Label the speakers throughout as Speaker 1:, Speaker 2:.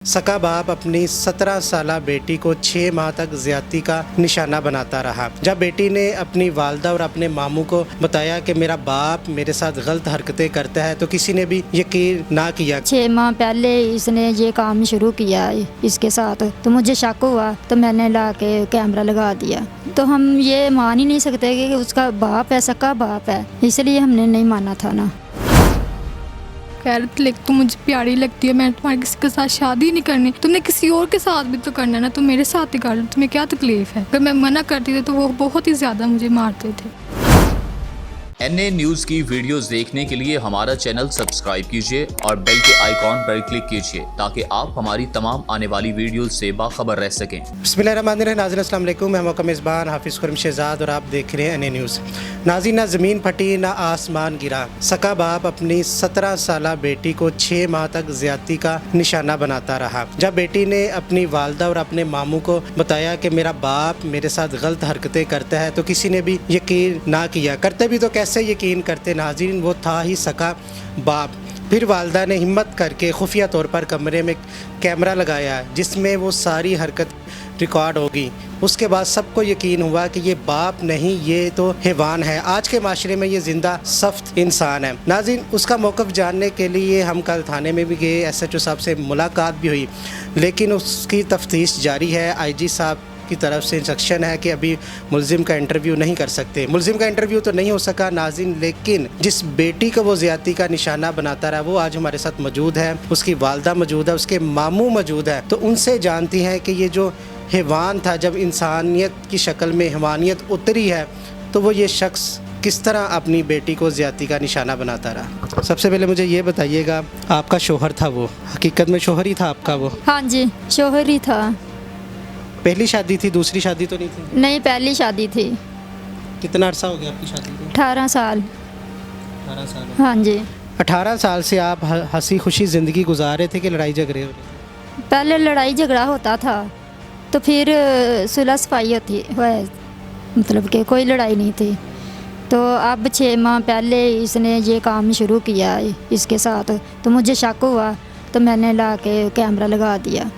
Speaker 1: सका बाप अपनी 17 साला बेटी को 6 माह तक ज्यादती का निशाना बनाता रहा। जब बेटी ने अपनी वालदा और अपने मामू को बताया कि मेरा बाप मेरे साथ गलत हरकतें करता है तो किसी ने भी यकीन ना किया।
Speaker 2: 6 माह पहले इसने ये काम शुरू किया इसके साथ, तो मुझे शक हुआ तो मैंने ला के कैमरा लगा दिया। तो हम ये मान ही नहीं सकते कि उसका बाप है, सका बाप है, इसलिए हमने नहीं माना था ना।
Speaker 3: कह रहे थे लेकिन तुम मुझे प्यारी लगती है, मैंने तुम्हारे किसी के साथ शादी नहीं करनी, तुमने किसी और के साथ भी तो करना है ना, तुम मेरे साथ ही कर लो, तुम्हें क्या तकलीफ है। अगर मैं मना करती थी तो वो बहुत ही ज़्यादा मुझे मारते थे।
Speaker 4: NA न्यूज़ की वीडियोस देखने के लिए हमारा चैनल सब्सक्राइब कीजिए और बेल के आइकॉन पर क्लिक कीजिए ताकि आप हमारी तमाम आने वाली वीडियोस से बाखबर रह सकें।
Speaker 1: बिस्मिल्लाहिर्रहमानिर्रहीम। नाज़रीन अस्सलाम वालेकुम, मैं मौका मेज़बान हाफिज़ खुरम शहजाद और आप देख रहे हैं NA न्यूज़। नाज़रीन, ना ज़मीन फटी ना आसमान गिरा, सका बाप अपनी 17 साला बेटी को 6 माह तक ज्यादती का निशाना बनाता रहा। जब बेटी ने अपनी वालदा और अपने मामू को बताया कि मेरा बाप मेरे साथ गलत हरकतें करता है तो किसी ने भी यकीन ना किया। करते भी तो कैसे यकीन करते नाज़रीन, वो था ही सका बाप। फिर वालदा ने हिम्मत करके खुफिया तौर पर कमरे में कैमरा लगाया जिसमें वो सारी हरकत रिकॉर्ड होगी। उसके बाद सबको यकीन हुआ कि ये बाप नहीं, ये तो हैवान है। आज के माशरे में ये ज़िंदा सख्त इंसान है। नाज़रीन, उसका मौक़िफ़ जानने के लिए हम कल थाने में भी गए, SHO साहब से मुलाकात भी हुई, लेकिन उसकी तफ्तीश जारी है। IG साहब की तरफ से इंस्ट्रक्शन है कि अभी मुलजिम का इंटरव्यू नहीं कर सकते। मुलजिम का इंटरव्यू तो नहीं हो सका नाज़रीन, लेकिन जिस बेटी को वो ज़्यादती का निशाना बनाता रहा वो आज हमारे साथ मौजूद है। उसकी वालदा मौजूद है, उसके मामू मौजूद है। तो उनसे जानती हैं कि ये जो हैवान था, जब इंसानियत की शक्ल में हैवानियत उतरी है तो वो ये शख्स किस तरह अपनी बेटी को ज़्यादती का निशाना बनाता रहा। सबसे पहले मुझे ये बताइएगा, आपका शोहर था वो, हकीकत में शोहर ही था आपका वो?
Speaker 2: हाँ जी, शोहर ही था।
Speaker 1: पहली शादी थी, दूसरी शादी तो नहीं थी?
Speaker 2: नहीं, पहली शादी थी।
Speaker 1: कितना अरसा हो गया आपकी शादी को?
Speaker 2: 18 साल।
Speaker 1: 18 साल।
Speaker 2: हाँ जी।
Speaker 1: 18 साल से आप हंसी खुशी ज़िंदगी गुजार रहे थे कि लड़ाई झगड़े हो रहे थे?
Speaker 2: पहले लड़ाई झगड़ा होता था तो फिर सुलह सफाई होती है, मतलब कि कोई लड़ाई नहीं थी। तो अब 6 माह पहले इसने ये काम शुरू किया इसके साथ, तो मुझे शक हुआ तो मैंने ला के कैमरा लगा दिया।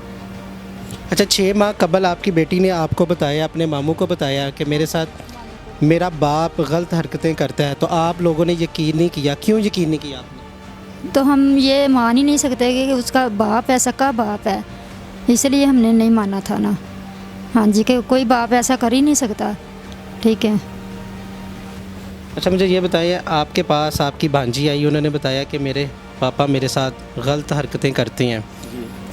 Speaker 1: अच्छा, 6 माह कबल आपकी बेटी ने आपको बताया, अपने मामू को बताया कि मेरे साथ मेरा बाप गलत हरकतें करता है, तो आप लोगों ने यकीन नहीं किया। क्यों यकीन नहीं किया आपने?
Speaker 2: तो हम ये मान ही नहीं सकते कि उसका बाप है, सका बाप है, इसलिए हमने नहीं माना था ना। हाँ जी, कि कोई बाप ऐसा कर ही नहीं सकता। ठीक है।
Speaker 1: अच्छा, मुझे ये बताइए, आपके पास आपकी भांजी आई, उन्होंने बताया कि मेरे पापा मेरे साथ गलत हरकतें करती हैं,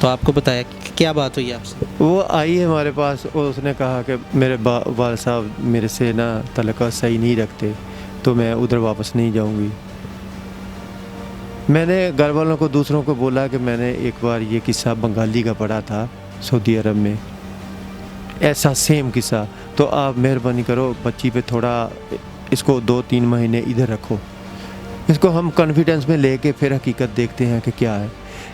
Speaker 1: तो आपको बताया क्या बात हुई आपसे?
Speaker 5: वो आई है हमारे पास और उसने कहा कि मेरे वाल साहब मेरे से ना तलका सही नहीं रखते, तो मैं उधर वापस नहीं जाऊंगी। मैंने घर वालों को, दूसरों को बोला कि मैंने एक बार ये किस्सा बंगाली का पढ़ा था सऊदी अरब में, ऐसा सेम किस्सा। तो आप मेहरबानी करो, बच्ची पे थोड़ा इसको 2-3 महीने इधर रखो, इसको हम कॉन्फिडेंस में लेके फिर हकीकत देखते हैं कि क्या है।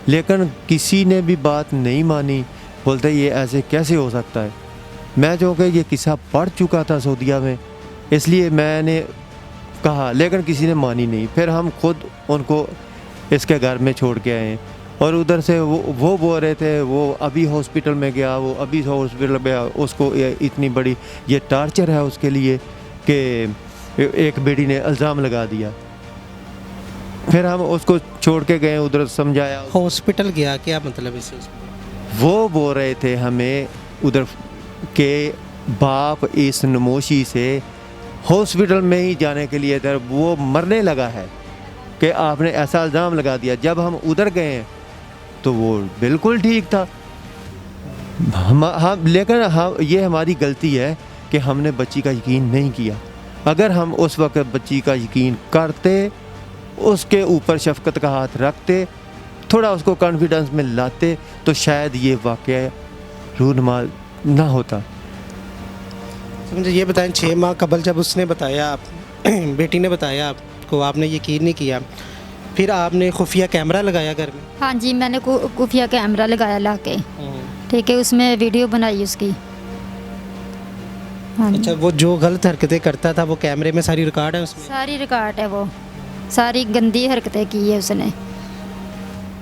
Speaker 5: लेकिन किसी ने भी बात नहीं मानी, बोलते ये ऐसे कैसे हो सकता है। मैं जो कि ये किस्सा पढ़ चुका था सऊदीया में, इसलिए मैंने कहा, लेकिन किसी ने मानी नहीं। फिर हम खुद उनको इसके घर में छोड़ के आए और उधर से वो बोल रहे थे वो अभी हॉस्पिटल में गया, वो अभी हॉस्पिटल में गया, उसको इतनी बड़ी ये टार्चर है उसके लिए कि एक बेटी ने इल्ज़ाम लगा दिया। फिर हम उसको छोड़ के गए, उधर समझाया।
Speaker 1: हॉस्पिटल गया, क्या मतलब इससे?
Speaker 5: वो बोल रहे थे हमें उधर के बाप इस नमोशी से हॉस्पिटल में ही जाने के लिए इधर वो मरने लगा है कि आपने ऐसा इल्ज़ाम लगा दिया। जब हम उधर गए तो वो बिल्कुल ठीक था। हम लेकिन हम ये हमारी गलती है कि हमने बच्ची का यकीन नहीं किया। अगर हम उस वक्त बच्ची का यकीन करते, उसके ऊपर शफकत का हाथ रखते, थोड़ा उसको कॉन्फिडेंस में लाते, तो शायद ये वाक़या रूनुमा ना होता।
Speaker 1: तो मुझे ये बताएं, 6 माह कबल जब उसने बताया, आप बेटी ने बताया आपको, आपने यकीन नहीं किया, फिर आपने खुफिया कैमरा लगाया घर में?
Speaker 2: हाँ जी, मैंने खुफिया कैमरा लगाया ला के। ठीक है, उसमें वीडियो बनाई उसकी। हाँ जी।
Speaker 1: अच्छा, वो जो गलत हरकतें करता था वो कैमरे में सारी रिकॉर्ड है उसमें?
Speaker 2: सारी रिकॉर्ड है, वो सारी गंदी हरकतें की है उसने,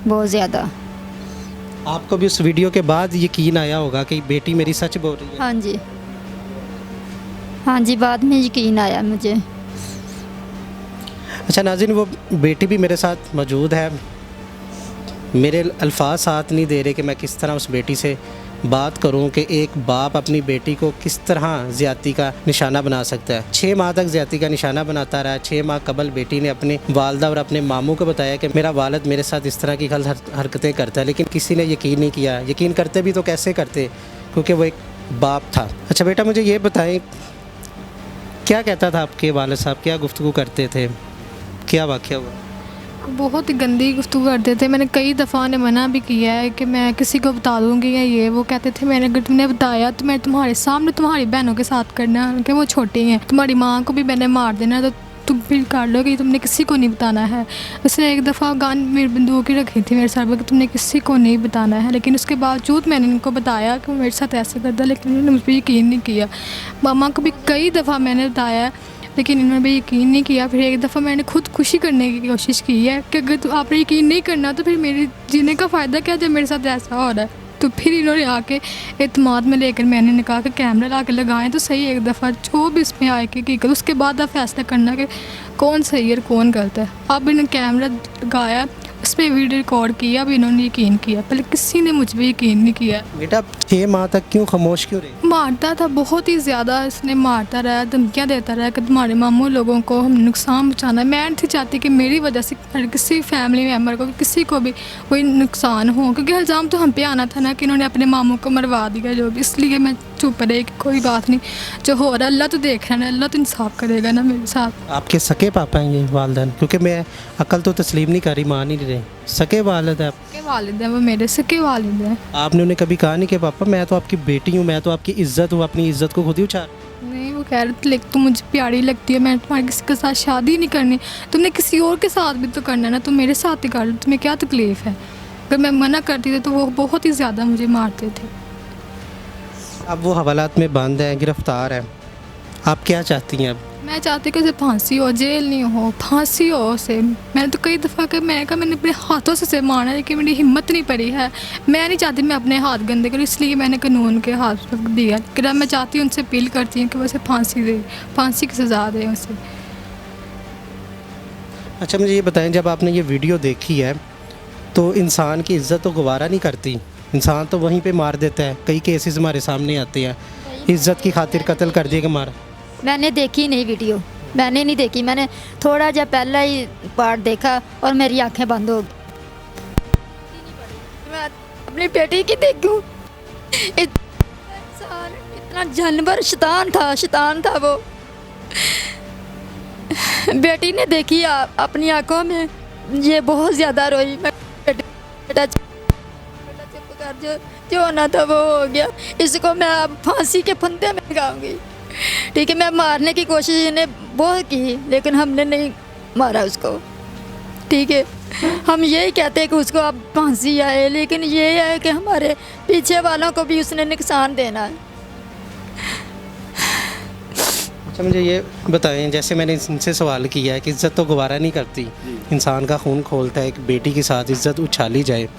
Speaker 2: बहुत ज़्यादा।
Speaker 1: आपको भी उस वीडियो के बाद यकीन आया होगा कि बेटी मेरी सच बोल रही है?
Speaker 2: हाँ जी, हाँ जी, बाद में यकीन आया मुझे।
Speaker 1: अच्छा नाज़रीन, वो बेटी भी मेरे साथ मौजूद है। मेरे अल्फाज साथ नहीं दे रहे कि मैं किस तरह उस बेटी से बात करूं कि एक बाप अपनी बेटी को किस तरह ज़्यादती का निशाना बना सकता है। 6 माह तक ज़्यादती का निशाना बनाता रहा। 6 माह कबल बेटी ने अपनी वालदा और अपने मामू को बताया कि मेरा वालिद मेरे साथ इस तरह की गलत हरकतें करता है, लेकिन किसी ने यकीन नहीं किया। यकीन करते भी तो कैसे करते, क्योंकि वो एक बाप था। अच्छा बेटा, मुझे ये बताएं, क्या कहता था आपके वालिद साहब, क्या गुफ्तगू करते थे, क्या वाक़या हुआ?
Speaker 3: बहुत ही गंदी गुफ्तगू करते थे। मैंने कई दफ़ा उन्हें मना भी किया है कि मैं किसी को बता दूंगी या ये वो। कहते थे मैंने अगर तुमने बताया तो मैं तुम्हारे सामने तुम्हारी बहनों के साथ करना, कि वो छोटी हैं। तुम्हारी माँ को भी मैंने मार देना, तो तुम फिर कर लो कि तुमने किसी को नहीं बताना है। उसने एक दफ़ा गान मेरी बंदूक ही रखी थी मेरे सर पर कि तुमने किसी को नहीं बताना है, लेकिन उसके बावजूद मैंने इनको बताया कि वो मेरे साथ ऐसे करता, लेकिन उन्होंने मुझ पर यकीन नहीं किया। मामा को भी कई दफ़ा मैंने बताया, लेकिन इन्होंने भी यकीन नहीं किया। फिर एक दफ़ा मैंने खुद खुशी करने की कोशिश की है कि अगर आपने यकीन नहीं करना तो फिर मेरे जीने का फ़ायदा क्या जब मेरे साथ ऐसा हो रहा है। तो फिर इन्होंने आके एतमाद में लेकर मैंने कहा कि कैमरा ला के लगाएं तो सही एक दफ़ा, जो भी इसमें आए कि कर, उसके बाद आप फैसला करना कि कौन सही है और कौन गलत है। अब इन्होंने कैमरा लगाया, उस पर वीडियो रिकॉर्ड किया, अब इन्होंने यकीन किया। पहले किसी ने मुझ पर यकीन नहीं किया।
Speaker 1: बेटा 6 माह तक क्यों खामोश क्यों रहे?
Speaker 3: मारता था बहुत ही ज़्यादा, इसने मारता रहा, धमकियाँ देता रहा कि तुम्हारे मामू लोगों को हम नुकसान पहुँचाना है। मैं नहीं चाहती कि मेरी वजह से किसी फैमिली मेम्बर को, किसी को भी कोई नुकसान हो, क्योंकि इल्ज़ाम तो हम पे आना था ना कि इन्होंने अपने मामू को मरवा दिया जो भी। इसलिए मैं चुप रही कि कोई बात नहीं, जो हो रहा है अल्लाह तो देख रहा है ना, अल्लाह तो इंसाफ करेगा ना मेरे साथ।
Speaker 1: आपके सके पापा हैं ये वालदैन? क्योंकि मैं अकल तो तस्लीम नहीं कर रही, मान नहीं रहे। सके वालिद है आप?
Speaker 3: सके वालिद हैं वो, मेरे सके वालिद हैं।
Speaker 1: आपने उन्हें कभी कहा नहीं कि पापा मैं तो आपकी बेटी हूँ, मैं तो आपकी इज्जत हूँ, अपनी इज्जत को खुद ही उछाल?
Speaker 3: नहीं, वो कह रहे थे लेकिन तुम मुझे प्यारी लगती है, मैं तुम्हारे किसी के साथ शादी नहीं करनी, तुमने किसी और के साथ भी तो करना है ना, तुम मेरे साथ ही कर लो, तुम्हें क्या तकलीफ़ है। अगर मैं मना करती थी तो वो बहुत ही ज़्यादा मुझे मारते थे।
Speaker 1: अब वो हवालात में बंद है, गिरफ्तार है, आप क्या चाहती हैं अब?
Speaker 3: मैं चाहती कि उसे फांसी हो, जेल नहीं हो, फांसी हो उसे। मैंने तो कई दफ़ा कि मैंने कहा मैंने अपने हाथों से उसे मारना है, लेकिन मेरी हिम्मत नहीं पड़ी है। मैं नहीं चाहती मैं अपने हाथ गंदे करूँ, इसलिए मैंने कानून के हाथ पर दिया। लेकिन अब मैं चाहती हूँ, उनसे अपील करती हूँ कि वो उसे फांसी दे, फांसी की सज़ा दे उसे।
Speaker 1: अच्छा मुझे ये बताएं, जब आपने ये वीडियो देखी है तो इंसान की इज्जत तो गवारा नहीं करती, इंसान तो वहीं पे मार देता है। कई केसेस हमारे सामने आते हैं, इज्जत की खातिर कत्ल कर दिया कि मारा।
Speaker 2: मैंने देखी नहीं वीडियो, मैंने नहीं देखी। मैंने थोड़ा जब पहला ही पार्ट देखा और मेरी आंखें बंद हो गई। मैं अपनी बेटी की देखूं, इतना जानवर शैतान था वो। बेटी ने देखी अपनी आंखों में, ये बहुत ज़्यादा रोई। मैं बेटा चुप कर, जो होना था वो हो गया, इसको मैं अब फांसी के फंदे में लगाऊंगी। ठीक है, मैं मारने की कोशिश इन्हें बहुत की, लेकिन हमने नहीं मारा उसको। ठीक है, हम यही कहते हैं कि उसको अब फांसी आए, लेकिन ये है कि हमारे पीछे वालों को भी उसने नुकसान देना है।
Speaker 1: अच्छा मुझे ये बताएं, जैसे मैंने इनसे सवाल किया है कि इज्जत तो गवारा नहीं करती, इंसान का खून खोलता है, एक बेटी के साथ इज्जत उछाली जाए,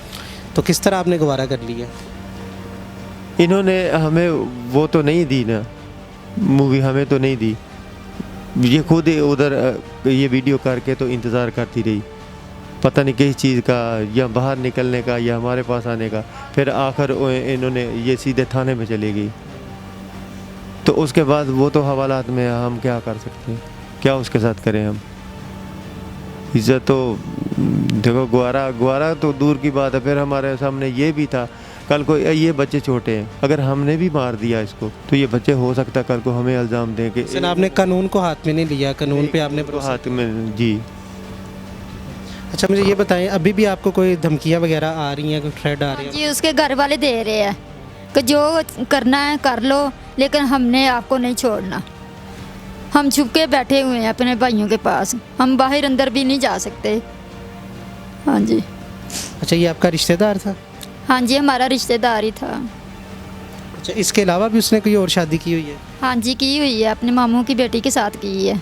Speaker 1: तो किस तरह आपने गवारा कर लिया?
Speaker 5: इन्होंने हमें वो तो नहीं दी ना, मूवी हमें तो नहीं दी। ये खुद उधर ये वीडियो करके तो इंतज़ार करती रही, पता नहीं किस चीज़ का, या बाहर निकलने का या हमारे पास आने का। फिर आखिर इन्होंने ये सीधे थाने में चली गई। तो उसके बाद वो तो हवालात में, हम क्या कर सकते हैं, क्या उसके साथ करें हम। इज्जत तो देखो, ग्वारा तो दूर की बात है। फिर हमारे सामने ये भी था, कल को ये बच्चे छोटे हैं, अगर हमने भी मार दिया इसको तो ये बच्चे हो सकता है कल को हमें इल्ज़ाम दें कि
Speaker 1: आपने कानून को हाथ में नहीं लिया, कानून पे आपने भरोसा।
Speaker 5: हाथ में जी।
Speaker 1: अच्छा मुझे ये बताएं, अभी भी आपको कोई धमकियां वगैरह आ रही हैं, कोई थ्रेट आ रही है?
Speaker 2: जी, उसके घर वाले दे रहे हैं कि जो करना है कर लो, लेकिन हमने आपको नहीं छोड़ना। हम छुप के बैठे हुए हैं अपने भाइयों के पास, हम बाहर अंदर भी नहीं जा सकते। हाँ जी।
Speaker 1: अच्छा ये आपका रिश्तेदार था?
Speaker 2: हाँ जी, हमारा रिश्तेदार ही था।
Speaker 1: अच्छा इसके अलावा भी उसने कोई और शादी की हुई है?
Speaker 2: हाँ जी, की हुई है, अपने मामू की बेटी के साथ की है।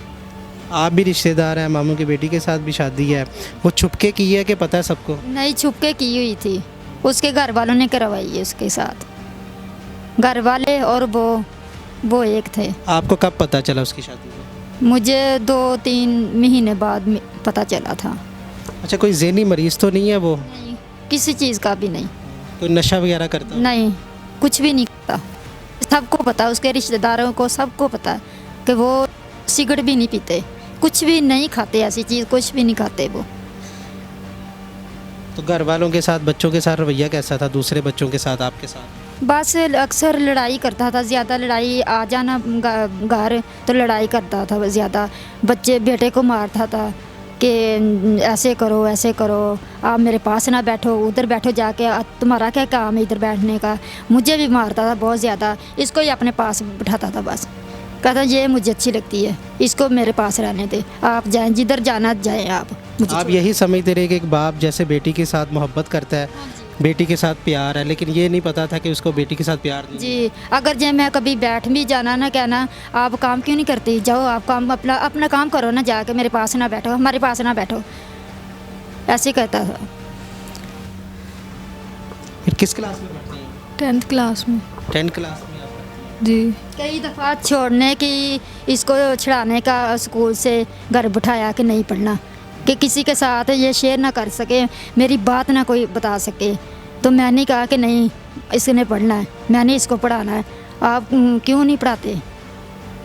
Speaker 1: आप भी रिश्तेदार हैं, मामू की बेटी के साथ भी शादी है, वो छुपके की है कि पता है सबको?
Speaker 2: नहीं, छुप के की हुई थी। उसके घर वालों ने करवाई है उसके साथ, घर वाले और वो एक थे।
Speaker 1: आपको कब पता चला उसकी शादी का?
Speaker 2: मुझे 2-3 महीने बाद पता चला था।
Speaker 1: अच्छा, कोई ज़हनी मरीज़ तो नहीं है वो?
Speaker 2: नहीं, किसी चीज़ का भी नहीं।
Speaker 1: कोई नशा वगैरह करता?
Speaker 2: नहीं, कुछ भी नहीं करता। सबको पता, उसके रिश्तेदारों को सबको पता कि वो सिगरेट भी नहीं पीते, कुछ भी नहीं खाते, ऐसी चीज़ कुछ भी नहीं खाते वो।
Speaker 1: तो घर वालों के साथ, बच्चों के साथ रवैया कैसा था, दूसरे बच्चों के साथ, आपके साथ?
Speaker 2: बस अक्सर लड़ाई करता था, ज़्यादा लड़ाई, आ जाना घर तो लड़ाई करता था ज़्यादा। बच्चे बेटे को मारता था कि ऐसे करो, आप मेरे पास ना बैठो, उधर बैठो जाके, तुम्हारा क्या काम है इधर बैठने का। मुझे भी मारता था बहुत ज़्यादा, इसको ही अपने पास बिठाता था बस। कहता ये मुझे अच्छी लगती है, इसको मेरे पास रहने दे, आप जाएं, जिधर जाना जाएं आप।
Speaker 1: आप यही समझते रहे कि एक बाप जैसे बेटी के साथ मोहब्बत करता है, बेटी के साथ प्यार है, लेकिन ये नहीं पता था कि उसको बेटी के साथ प्यार नहीं है।
Speaker 2: जी, अगर जब मैं कभी बैठ भी जाना ना, कहना आप काम क्यों नहीं करती, जाओ आप काम अपना काम करो ना, जाके मेरे पास ना बैठो, हमारे पास ना बैठो, ऐसे कहता था।
Speaker 1: फिर किस क्लास में पढ़ती हैं?
Speaker 3: 10th क्लास में।
Speaker 1: 10th क्लास में आप पढ़ती हैं?
Speaker 3: जी।
Speaker 2: कई दफ़ा छोड़ने की, इसको छुड़ाने का स्कूल से घर बिठाया कि नहीं पढ़ना, कि किसी के साथ ये शेयर ना कर सके, मेरी बात ना कोई बता सके। तो मैंने कहा कि नहीं, इसने पढ़ना है, मैंने इसको पढ़ाना है, आप क्यों नहीं पढ़ाते।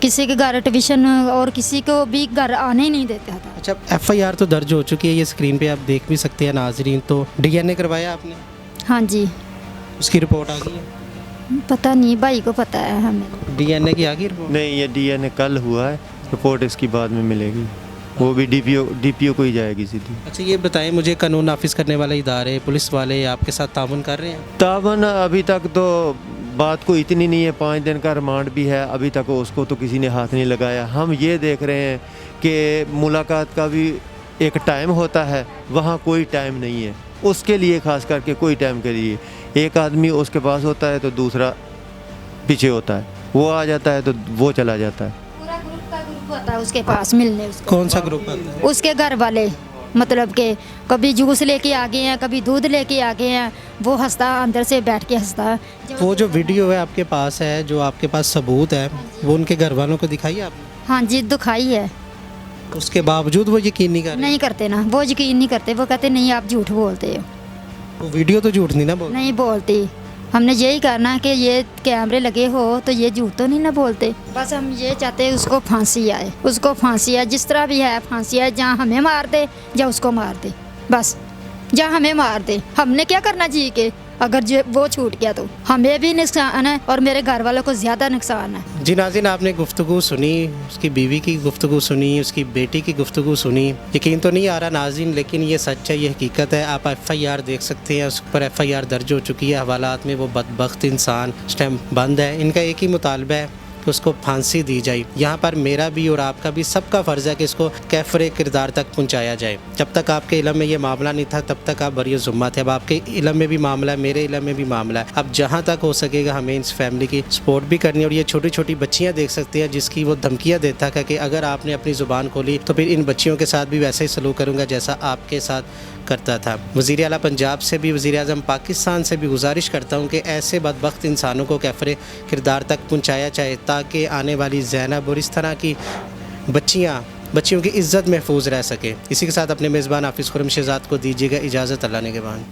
Speaker 2: किसी के घर ट्यूशन और किसी को भी घर आने ही नहीं देता था।
Speaker 1: अच्छा, FIR तो दर्ज हो चुकी है, ये स्क्रीन पे आप देख भी सकते हैं नाजरीन। तो DNA करवाया आपने?
Speaker 2: हाँ जी।
Speaker 1: उसकी रिपोर्ट आ गई है?
Speaker 2: पता नहीं, भाई को पता है हमें।
Speaker 1: DNA की आ गई रिपोर्ट?
Speaker 5: नहीं, ये DNA कल हुआ है, रिपोर्ट इसकी बाद में मिलेगी, वो भी DPO को ही जाएगी सीधी।
Speaker 1: अच्छा, ये बताएं मुझे, कानून नाफिज करने वाले इदारे, पुलिस वाले आपके साथ ताउन कर रहे हैं?
Speaker 5: तावन अभी तक तो बात को इतनी नहीं है, 5 दिन का रिमांड भी है, अभी तक उसको तो किसी ने हाथ नहीं लगाया। हम ये देख रहे हैं कि मुलाकात का भी एक टाइम होता है, वहाँ कोई टाइम नहीं है उसके लिए, ख़ास करके कोई टाइम के लिए। एक आदमी उसके पास होता है तो दूसरा पीछे होता है, वो आ जाता है तो वो चला जाता है।
Speaker 2: पूरा ग्रुप का ग्रुप होता है उसके पास मिलने उसको।
Speaker 1: कौन सा ग्रुप आता है?
Speaker 2: उसके घर वाले, मतलब कि कभी जूस लेके आ गए हैं, कभी दूध लेके आ गए हैं, वो हंसता अंदर से बैठ के हंसता।
Speaker 1: वो जो वीडियो है आपके पास है, जो आपके पास सबूत है, वो उनके घर वालों को दिखाई आपने?
Speaker 2: हाँ जी, दिखाई है।
Speaker 1: उसके बावजूद वो यकीन नहीं कर रहे?
Speaker 2: नहीं करते ना, वो यकीन नहीं करते, वो कहते नहीं आप झूठ बोलते हो।
Speaker 1: वो वीडियो तो झूठ नहीं ना बोल?
Speaker 2: नहीं बोलती, हमने यही करना कि ये कैमरे लगे हो तो ये झूठ तो नहीं ना बोलते। बस हम ये चाहते हैं उसको फांसी आए, उसको फांसी आए, जिस तरह भी है फांसी आए, जहाँ हमें मार दे या उसको मार दे, बस जहाँ हमें मार दे। हमने क्या करना जी के, अगर जो वो छूट गया तो हमें भी नुकसान है और मेरे घर वालों को ज़्यादा नुकसान है।
Speaker 1: जी नाज़रीन, आपने गुफ्तगू सुनी, उसकी बीवी की गुफ्तगू सुनी, उसकी बेटी की गुफ्तगू सुनी। यकीन तो नहीं आ रहा नाज़रीन, लेकिन ये सच है, ये हकीकत है। आप FIR देख सकते हैं, उस पर FIR दर्ज हो चुकी है। हवालात में वो बदबख्त इंसान इस टाइम बंद है। इनका एक ही मुतालबा है कि उसको फांसी दी जाए। यहाँ पर मेरा भी और आपका भी सबका फ़र्ज़ है कि इसको कैफ़रे किरदार तक पहुँचाया जाए। जब तक आपके इल्म में ये मामला नहीं था, तब तक आप बरी ज़ुम्मा थे। अब आपके इल्म में भी मामला है, मेरे इल्म में भी मामला है। अब जहाँ तक हो सकेगा हमें इस फैमिली की सपोर्ट भी करनी है। और ये छोटी छोटी बच्चियाँ देख सकते हैं, जिसकी वो धमकियाँ देता था कि अगर आपने अपनी ज़ुबान खोली तो फिर इन बच्चियों के साथ भी वैसे ही सलूक करूँगा जैसा आपके साथ करता था। वज़ीर आला पंजाब से भी, वज़ीर आज़म पाकिस्तान से भी गुजारिश करता हूँ कि ऐसे बदबख्त इंसानों को कैफ़रे किरदार तक पहुँचाया जाए, ताकि आने वाली ज़ैनब और इस तरह की बच्चियों की इज़्ज़त महफूज रह सके। इसी के साथ अपने मेज़बान हाफिज़ खुर्रम शहज़ाद को दीजिएगा इजाज़त। अल्लाह ने के बाद।